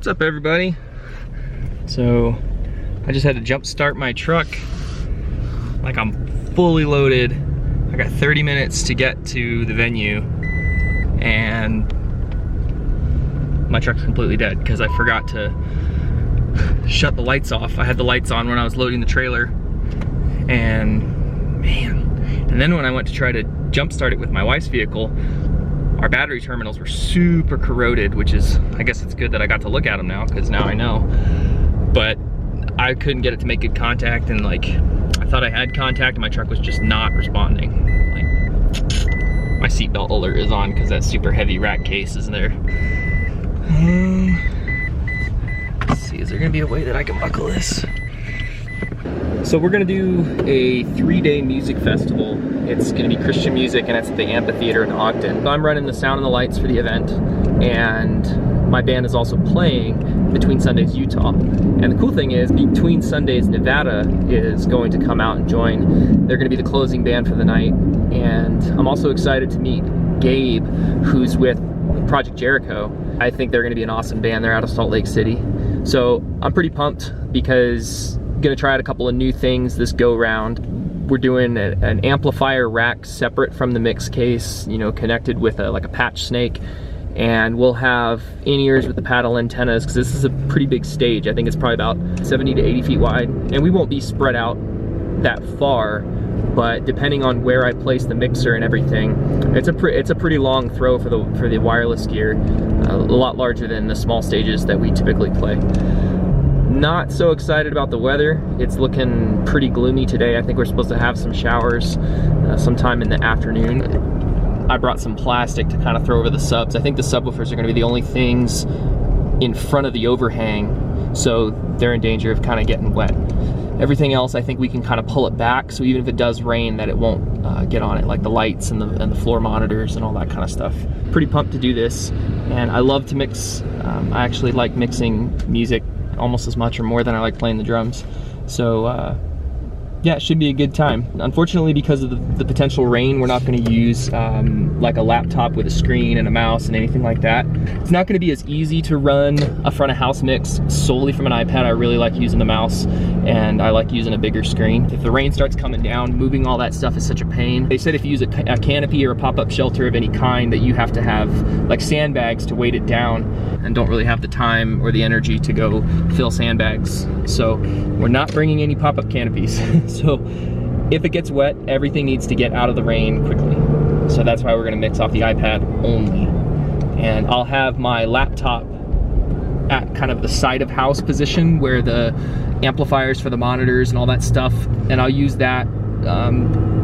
What's up, everybody? So I just had to jump start my truck. Like, I'm fully loaded. I got 30 minutes to get to the venue and my truck's completely dead because I forgot to shut the lights off. I had the lights on when I was loading the trailer, and man. And then when I went to try to jump start it with my wife's vehicle, our battery terminals were super corroded, which is, I guess it's good that I got to look at them now, because now I know. But I couldn't get it to make good contact, and like, I thought I had contact and my truck was just not responding. Like, my seatbelt alert is on because that super heavy rack case is there. Let's see, is there gonna be a way that I can buckle this? So we're gonna do a 3-day music festival. It's gonna be Christian music, and it's at the amphitheater in Ogden. So I'm running the sound and the lights for the event, and my band is also playing Between Sundays Utah. And the cool thing is, Between Sundays Nevada is going to come out and join. They're gonna be the closing band for the night. And I'm also excited to meet Gabe, who's with Project Jericho. I think they're gonna be an awesome band. They're out of Salt Lake City. So I'm pretty pumped because I'm gonna try out a couple of new things this go round. We're doing an amplifier rack separate from the mix case, you know, connected with like a patch snake. And we'll have in-ears with the paddle antennas, because this is a pretty big stage. I think it's probably about 70 to 80 feet wide. And we won't be spread out that far, but depending on where I place the mixer and everything, it's a pretty long throw for the wireless gear, a lot larger than the small stages that we typically play. Not so excited about the weather. It's looking pretty gloomy today. I think we're supposed to have some showers sometime in the afternoon. I brought some plastic to kind of throw over the subs. I think the subwoofers are going to be the only things in front of the overhang, so they're in danger of kind of getting wet. Everything else, I think we can kind of pull it back, so even if it does rain, that it won't get on it, like the lights and the floor monitors and all that kind of stuff. Pretty pumped to do this, and I love to mix. I actually like mixing music almost as much or more than I like playing the drums. So yeah, it should be a good time. Unfortunately, because of the potential rain, we're not going to use like a laptop with a screen and a mouse and anything like that. It's not going to be as easy to run a front of house mix solely from an iPad. I really like using the mouse, and I like using a bigger screen. If the rain starts coming down, moving all that stuff is such a pain. They said if you use a canopy or a pop-up shelter of any kind, that you have to have like sandbags to weight it down, and don't really have the time or the energy to go fill sandbags. So we're not bringing any pop-up canopies. So if it gets wet, everything needs to get out of the rain quickly. So that's why we're gonna mix off the iPad only. And I'll have my laptop at kind of the side of house position where the amplifiers for the monitors and all that stuff, and I'll use that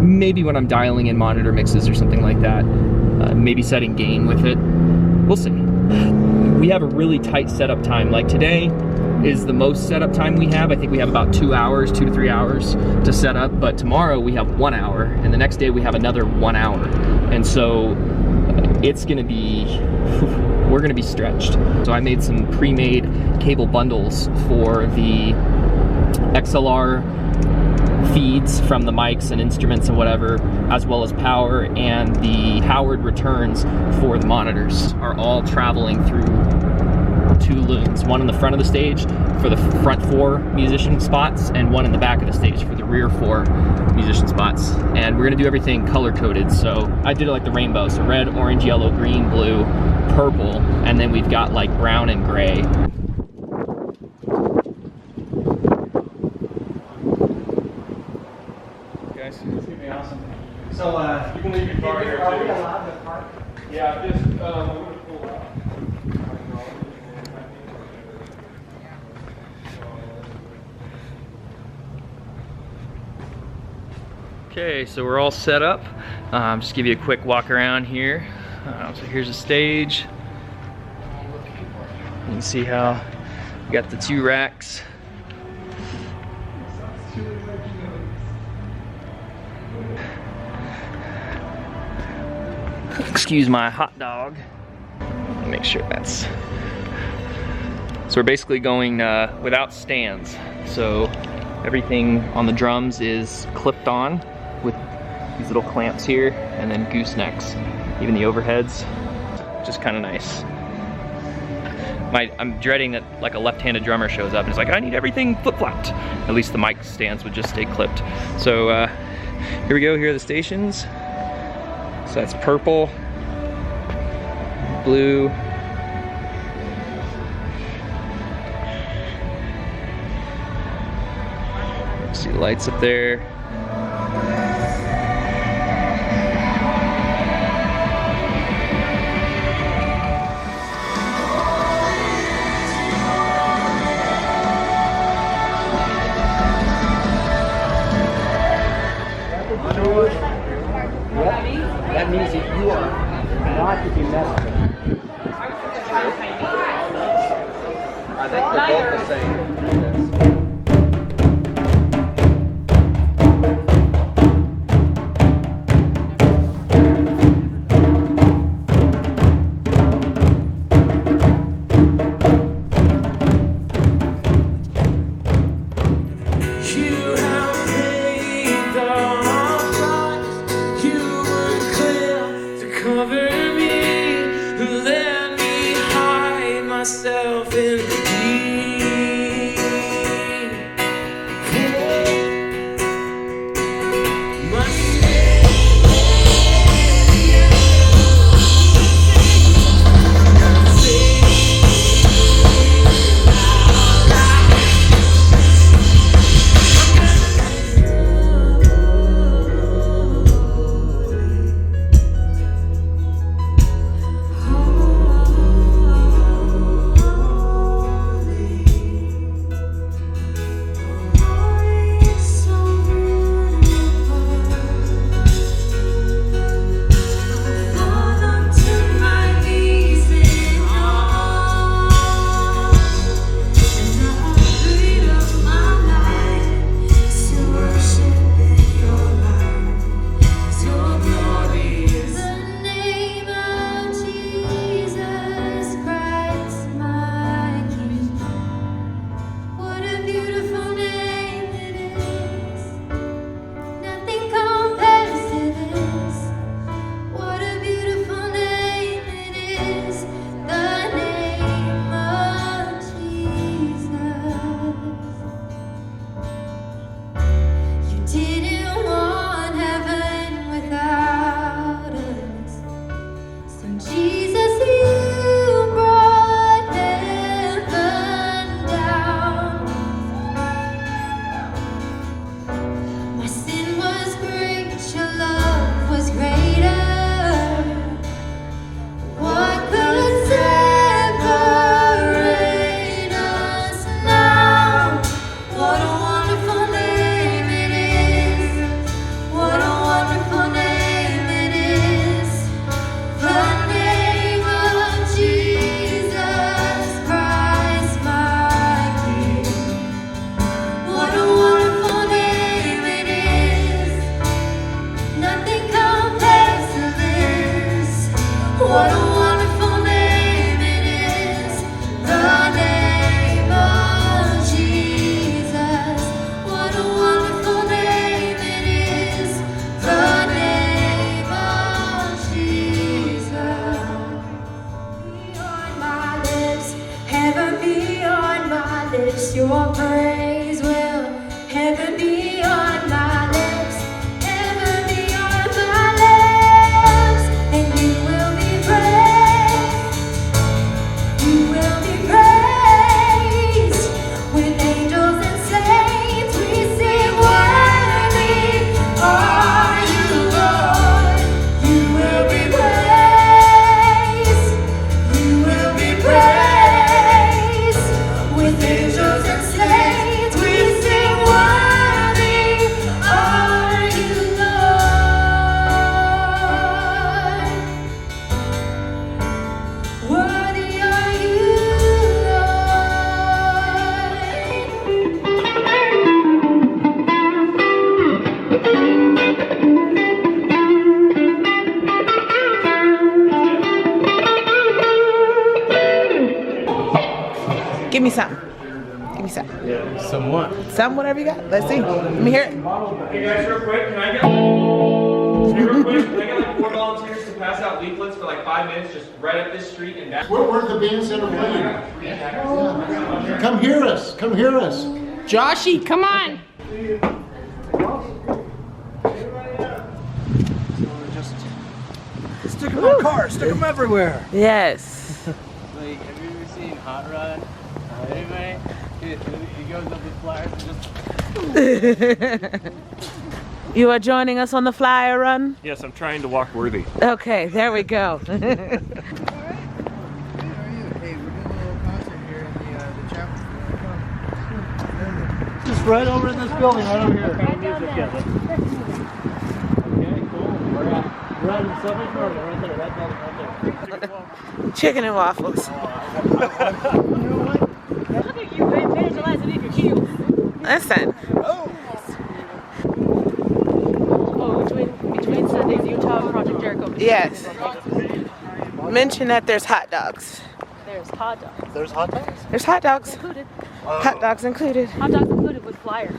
maybe when I'm dialing in monitor mixes or something like that. Maybe setting gain with it. We'll see. We have a really tight setup time. Like today is the most setup time we have. I think we have about 2 hours, 2 to 3 hours to set up, but tomorrow we have 1 hour, and the next day we have another 1 hour. And so it's gonna be, we're gonna be stretched. So I made some pre-made cable bundles for the XLR feeds from the mics and instruments and whatever, as well as power, and the powered returns for the monitors are all traveling through 2 looms, one in the front of the stage for the front 4 musician spots, and one in the back of the stage for the rear 4 musician spots. And we're gonna do everything color coded. So I did it like the rainbow, so red, orange, yellow, green, blue, purple, and then we've got like brown and gray. Guys, it's gonna be awesome. So you can leave your car here too. Are we allowed to park? Yeah, just we're gonna pull out. Okay, so we're all set up. Just give you a quick walk around here. So here's the stage. You can see how we got the 2 racks. Excuse my hot dog. Make sure that's... So we're basically going without stands. So everything on the drums is clipped on with these little clamps here, and then goosenecks. Even the overheads, just kind of nice. I'm dreading that like a left-handed drummer shows up and it's like, I need everything flip-flopped. At least the mic stands would just stay clipped. So here we go, here are the stations. So that's purple, blue, see lights up there. That means that you are not to be messed with. I think they're both the same. Myself in the deep. My Your praise will heaven be on my lips, heaven be on my lips, and you will be praised, you will be praised, with angels and saints we sing worthy are you, Lord, you will be praised, you will be praised, with angels and saints we sing worthy are you, Lord. Worthy are you, Lord. Give me some. Give me some. Yeah, somewhat. Some, whatever you got. Let's see. Let me hear it. Hey guys, real quick, can I get like 4 volunteers to pass out leaflets for like 5 minutes, just right up this street and back. Where's the band center playing? Yeah. Come hear us. Come hear us. Joshy, come on. Stick them in cars, stick them everywhere. Yes. Like, have you ever seen Hot Rod? Anybody? He goes up with flyers and just... You are joining us on the flyer run? Yes, I'm trying to walk worthy. Okay, there we go. Hey, we're doing a little concert here in the chapel. Just right over in this building, right over here. We're at the subway store, right there, that building right there. Chicken and waffles. Listen. Between Sundays, Utah and Project Jericho. Yes. Mention that there's hot dogs. There's hot dogs. There's hot dogs? There's hot dogs. Included. Hot dogs included. Hot dogs included with flyer.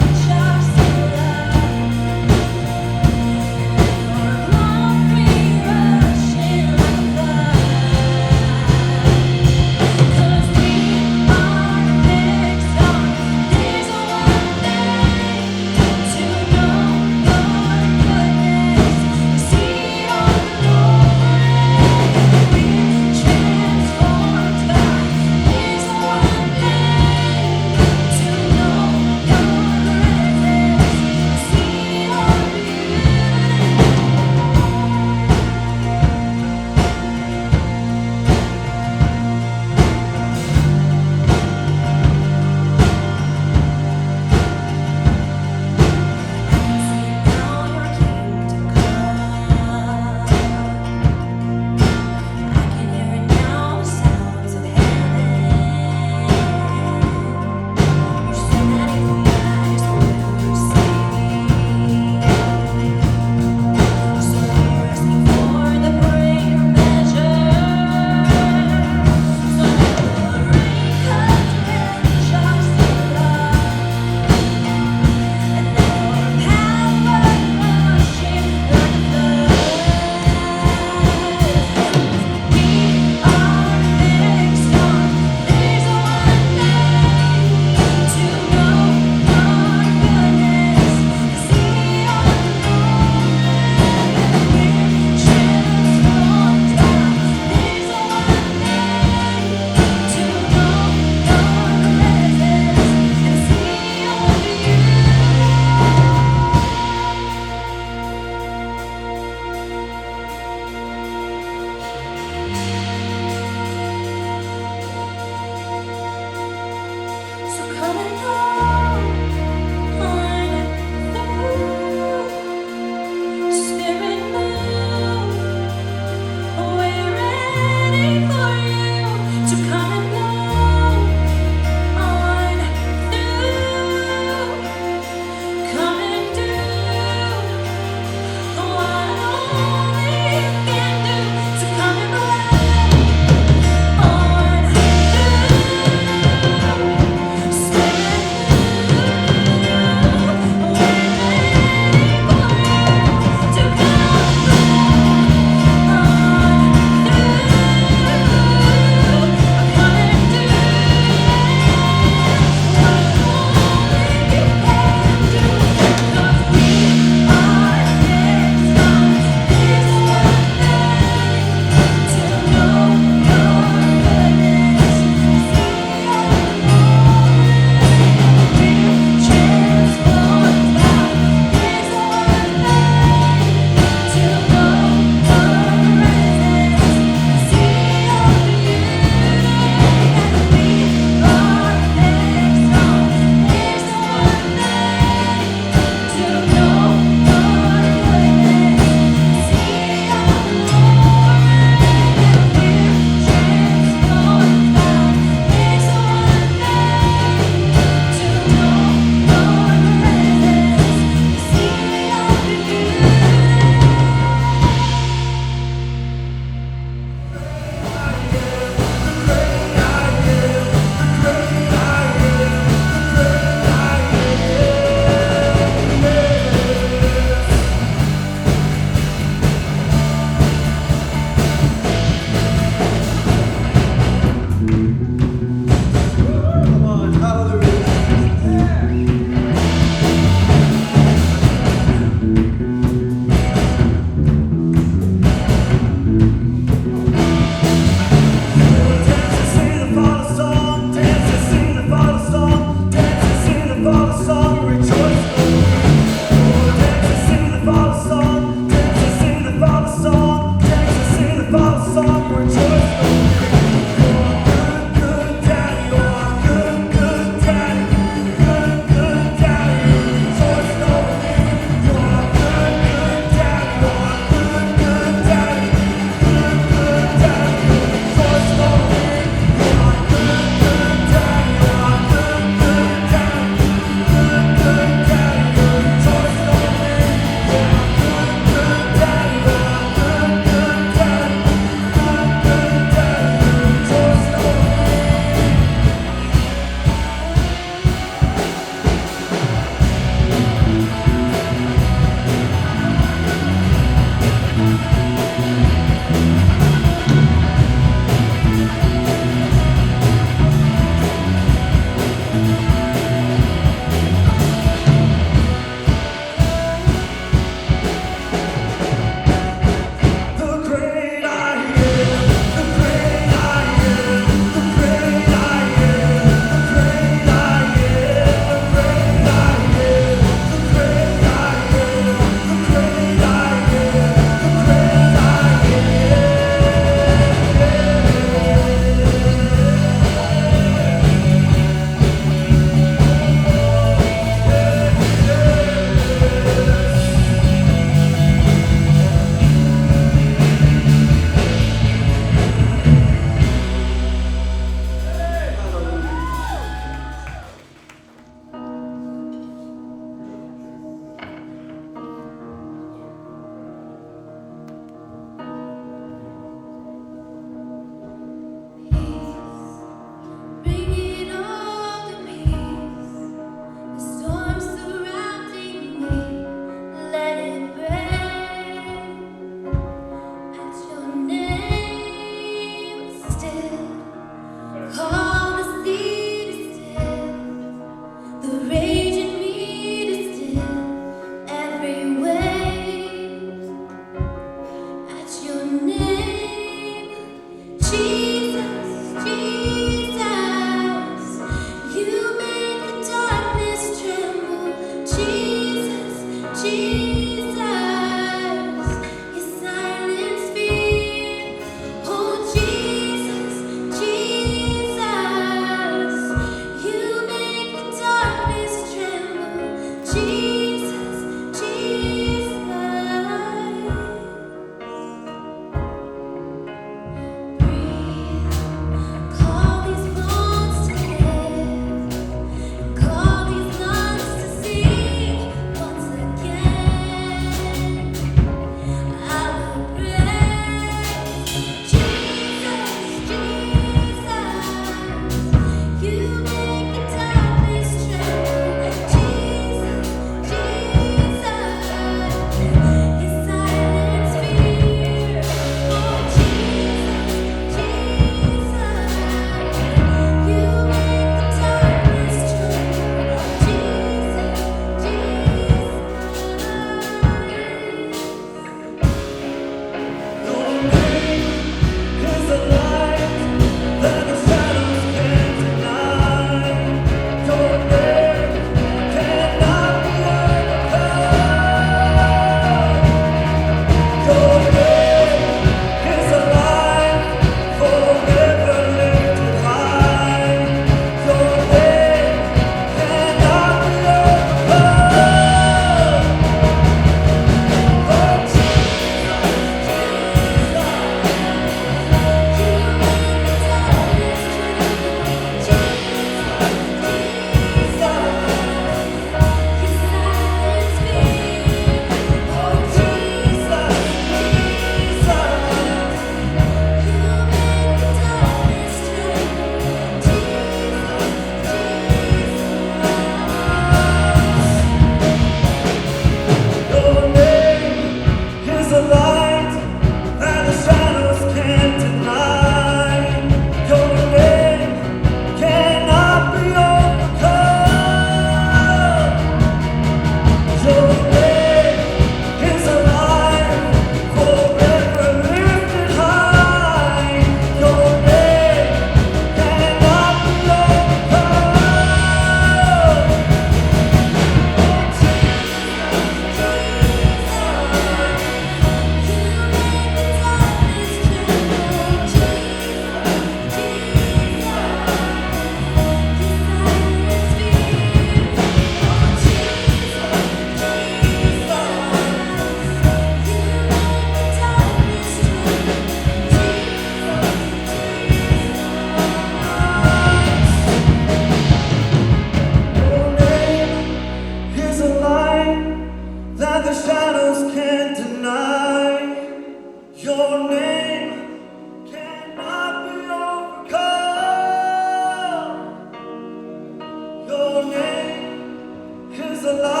the love.